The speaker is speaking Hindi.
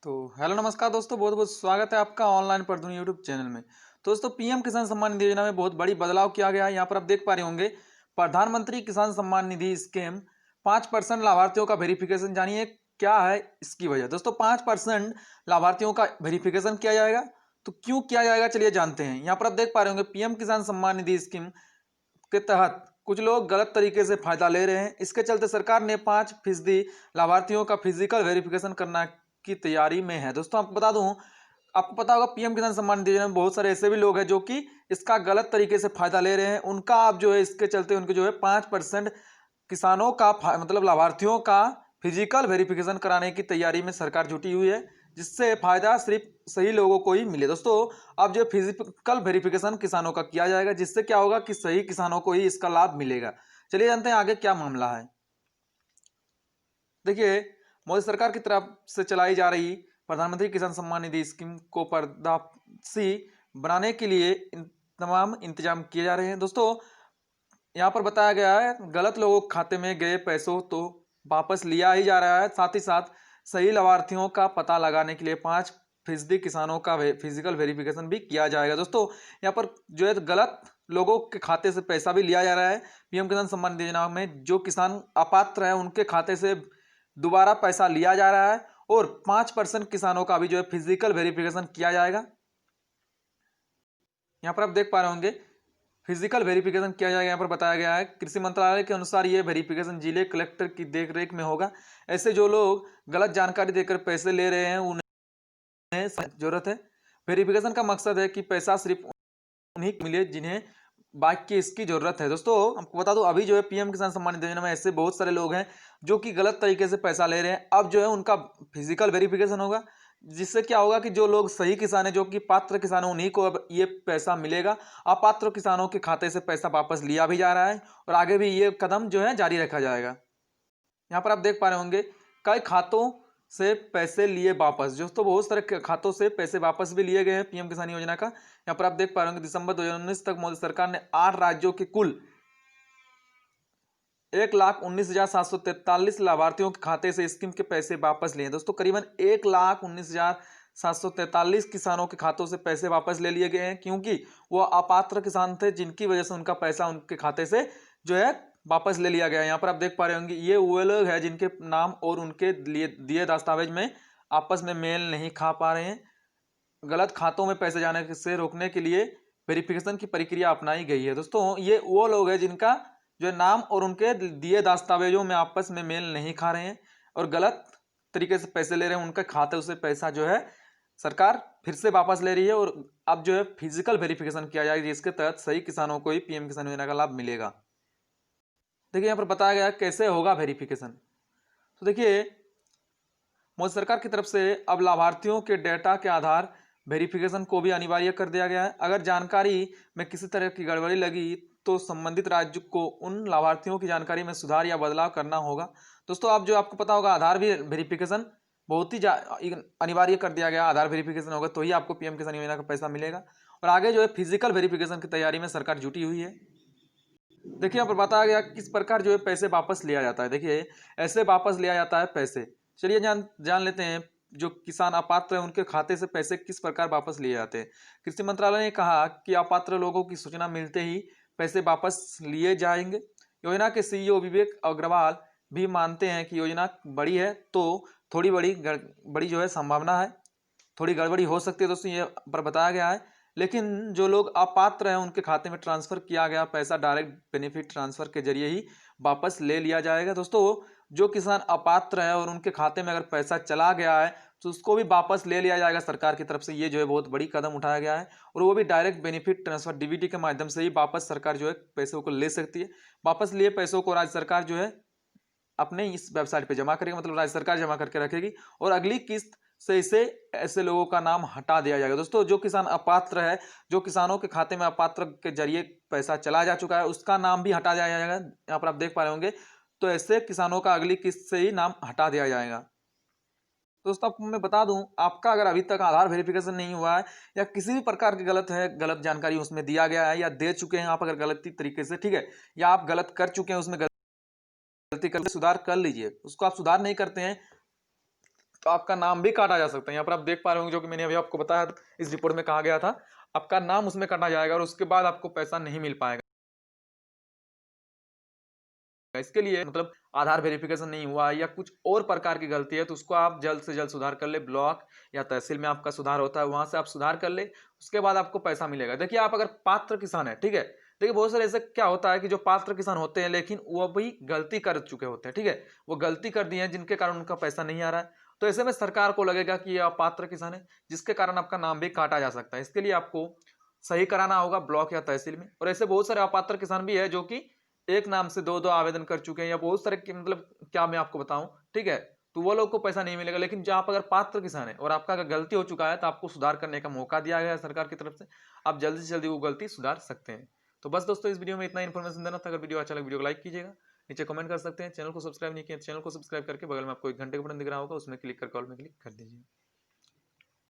तो हेलो नमस्कार दोस्तों, बहुत बहुत स्वागत है आपका ऑनलाइन पढ़ दूँ यूट्यूब चैनल में। तो दोस्तों, पीएम किसान सम्मान निधि योजना में बहुत बड़ी बदलाव किया गया है। यहाँ पर आप देख पा रहे होंगे, प्रधानमंत्री किसान सम्मान निधि स्कीम 5% लाभार्थियों का वेरिफिकेशन। जानिए क्या है इसकी वजह। दोस्तों, 5% लाभार्थियों का वेरिफिकेशन किया जाएगा। तो क्यों किया जाएगा, चलिए जानते हैं। यहाँ पर आप देख पा रहे होंगे, पीएम किसान सम्मान निधि स्कीम के तहत कुछ लोग गलत तरीके से फायदा ले रहे हैं। इसके चलते सरकार ने 5% लाभार्थियों का फिजिकल वेरिफिकेशन करना की तैयारी में है। दोस्तों, आपको बता दूं, आपको पता होगा पीएम किसान सम्मान निधि योजना में बहुत सारे ऐसे भी लोग हैं जो कि इसका गलत तरीके से फायदा ले रहे हैं। उनका आप जो है, इसके चलते उनके जो है 5% किसानों का मतलब लाभार्थियों का फिजिकल वेरिफिकेशन कराने की तैयारी में सरकार जुटी हुई है, जिससे फायदा सिर्फ सही लोगों को ही मिले। दोस्तों, अब जो फिजिकल वेरिफिकेशन किसानों का किया जाएगा, जिससे क्या होगा कि सही किसानों को ही इसका लाभ मिलेगा। चलिए जानते हैं आगे क्या मामला है। देखिए, मोदी सरकार की तरफ से चलाई जा रही प्रधानमंत्री किसान सम्मान निधि स्कीम को पारदर्शी बनाने के लिए तमाम इंतजाम किए जा रहे हैं। दोस्तों, यहाँ पर बताया गया है, गलत लोगों के खाते में गए पैसों तो वापस लिया ही जा रहा है। साथ ही साथ सही लाभार्थियों का पता लगाने के लिए 5% किसानों का फिजिकल वेरिफिकेशन भी किया जाएगा। दोस्तों, यहाँ पर जो है गलत लोगों के खाते से पैसा भी लिया जा रहा है। पीएम किसान सम्मान निधि योजना में जो किसान अपात्र है, उनके खाते से दोबारा पैसा लिया जा रहा है और 5% किसानों का भी जो है फिजिकल वेरिफिकेशन किया जाएगा। यहाँ पर आप देख पा रहे होंगे, फिजिकल वेरिफिकेशन किया जाएगा। यहाँ पर बताया गया है, कृषि मंत्रालय के अनुसार ये वेरिफिकेशन जिले कलेक्टर की देखरेख में होगा। ऐसे जो लोग गलत जानकारी देकर पैसे ले रहे हैं, उन्हें जरूरत है। वेरिफिकेशन का मकसद है कि पैसा सिर्फ उन्हीं को मिले जिन्हें बाइक की इसकी जरूरत है। दोस्तों, आपको बता दूं, अभी जो है पीएम किसान सम्मान निधि योजना में ऐसे बहुत सारे लोग हैं जो कि गलत तरीके से पैसा ले रहे हैं। अब जो है उनका फिजिकल वेरिफिकेशन होगा, जिससे क्या होगा कि जो लोग सही किसान है, जो कि पात्र किसान है, उन्हीं को अब ये पैसा मिलेगा। अपात्र किसानों के खाते से पैसा वापस लिया भी जा रहा है और आगे भी ये कदम जो है जारी रखा जाएगा। यहाँ पर आप देख पा रहे होंगे, कई खातों से पैसे लिए वापस। दोस्तों, बहुत सारे खातों से पैसे वापस भी लिए गए हैं पीएम किसान योजना का। यहाँ पर आप देख पा रहे होंगे, दिसंबर 2019 तक मोदी सरकार ने 8 राज्यों के कुल 1,19,743 लाभार्थियों के खाते से स्कीम के पैसे वापस लिए। दोस्तों, करीबन 1,19,743 किसानों के खातों से पैसे वापस ले लिए गए हैं, क्योंकि वो अपात्र किसान थे, जिनकी वजह से उनका पैसा उनके खाते से जो है वापस ले लिया गया। यहाँ पर आप देख पा रहे होंगे, ये वो लोग हैं जिनके नाम और उनके लिए दिए दस्तावेज में आपस में मेल नहीं खा पा रहे हैं। गलत खातों में पैसे जाने से रोकने के लिए वेरिफिकेशन की प्रक्रिया अपनाई गई है। दोस्तों, ये वो लोग हैं जिनका जो नाम और उनके दिए दस्तावेजों में आपस में मेल नहीं खा रहे हैं और गलत तरीके से पैसे ले रहे हैं, उनके खाते से पैसा जो है सरकार फिर से वापस ले रही है और अब जो है फिजिकल वेरिफिकेशन किया जाएगा, जिसके तहत सही किसानों को ही पीएम किसान योजना का लाभ मिलेगा। देखिए, यहाँ पर बताया गया कैसे होगा वेरिफिकेशन। तो देखिए, मोदी सरकार की तरफ से अब लाभार्थियों के डेटा के आधार वेरिफिकेशन को भी अनिवार्य कर दिया गया है। अगर जानकारी में किसी तरह की गड़बड़ी लगी तो संबंधित राज्य को उन लाभार्थियों की जानकारी में सुधार या बदलाव करना होगा। दोस्तों, अब जो आपको पता होगा, आधार भी वेरिफिकेशन बहुत ही अनिवार्य कर दिया गया। आधार वेरिफिकेशन होगा तो ही आपको पीएम किसान योजना का पैसा मिलेगा। और आगे जो है फिजिकल वेरिफिकेशन की तैयारी में सरकार जुटी हुई है। देखिए, यहाँ पर बताया गया किस प्रकार जो है पैसे वापस लिया जाता है। देखिए, ऐसे वापस लिया जाता है पैसे। चलिए जान लेते हैं, जो किसान अपात्र है उनके खाते से पैसे किस प्रकार वापस लिए जाते हैं। कृषि मंत्रालय ने कहा कि अपात्र लोगों की सूचना मिलते ही पैसे वापस लिए जाएंगे। योजना के सीईओ विवेक अग्रवाल भी मानते हैं कि योजना बड़ी है तो थोड़ी बड़ी जो है संभावना है, थोड़ी गड़बड़ी हो सकती है। दोस्तों, ये पर बताया गया है, लेकिन जो लोग अपात्र हैं उनके खाते में ट्रांसफर किया गया पैसा डायरेक्ट बेनिफिट ट्रांसफर के जरिए ही वापस ले लिया जाएगा। दोस्तों, जो किसान अपात्र है और उनके खाते में अगर पैसा चला गया है तो उसको भी वापस ले लिया जाएगा सरकार की तरफ से। ये जो है बहुत बड़ी कदम उठाया गया है और वो भी डायरेक्ट बेनिफिट ट्रांसफर डीबीटी के माध्यम से ही वापस सरकार जो है पैसों को ले सकती है। वापस लिए पैसों को राज्य सरकार जो है अपने इस वेबसाइट पे जमा करेगी, मतलब राज्य सरकार जमा करके रखेगी और अगली किस्त से इसे ऐसे लोगों का नाम हटा दिया जाएगा। दोस्तों, जो किसान अपात्र है, जो किसानों के खाते में अपात्र के जरिए पैसा चला जा चुका है, उसका नाम भी हटा दिया जाएगा। यहाँ पर आप देख पा रहे होंगे, तो ऐसे किसानों का अगली किस्त से ही नाम हटा दिया जाएगा। दोस्तों, आपको मैं बता दूं, आपका अगर अभी तक आधार वेरिफिकेशन नहीं हुआ है या किसी भी प्रकार की गलत है, गलत जानकारी उसमें दिया गया है या दे चुके हैं आप अगर गलती तरीके से, ठीक है, या आप गलत कर चुके हैं, उसमें गलती कर सुधार कर लीजिए। उसको आप सुधार नहीं करते हैं तो आपका नाम भी काटा जा सकता है। यहाँ पर आप देख पा रहे होंगे, जो कि मैंने अभी आपको बताया इस रिपोर्ट में कहा गया था, आपका नाम उसमें काटा जाएगा और उसके बाद आपको पैसा नहीं मिल पाएगा। इसके लिए मतलब आधार वेरिफिकेशन नहीं हुआ या कुछ और प्रकार की गलती है तो उसको आप जल्द से जल्द सुधार कर ले। ब्लॉक या तहसील में आपका सुधार होता है, वहां से आप सुधार कर ले, उसके बाद आपको पैसा मिलेगा। देखिए, आप अगर पात्र किसान है, ठीक है, देखिए बहुत सारे ऐसे क्या होता है कि जो पात्र किसान होते हैं लेकिन वो भी गलती कर चुके होते हैं, ठीक है, वो गलती कर दिए हैं जिनके कारण उनका पैसा नहीं आ रहा है। तो ऐसे में सरकार को लगेगा कि ये आप पात्र किसान है, जिसके कारण आपका नाम भी काटा जा सकता है। इसके लिए आपको सही कराना होगा ब्लॉक या तहसील में। और ऐसे बहुत सारे अपात्र किसान भी है जो कि एक नाम से दो दो आवेदन कर चुके हैं, या बहुत सारे मतलब क्या मैं आपको बताऊं, ठीक है, तो वो लोग को पैसा नहीं मिलेगा। लेकिन जहां पर अगर पात्र किसान है और आपका अगर गलती हो चुका है तो आपको सुधार करने का मौका दिया गया है सरकार की तरफ से, आप जल्दी से जल्दी वो गलती सुधार सकते हैं। तो बस दोस्तों, इस वीडियो में इतना इन्फॉर्मेशन देना था। अगर वीडियो अच्छा लगे वीडियो को लाइक कीजिएगा, नीचे कमेंट कर सकते हैं। चैनल को सब्सक्राइब नहीं किया, चैनल को सब्सक्राइब करके बगल में आपको एक घंटे का बटन दिख रहा होगा, उसमें क्लिक करके ऑल में क्लिक कर दीजिए।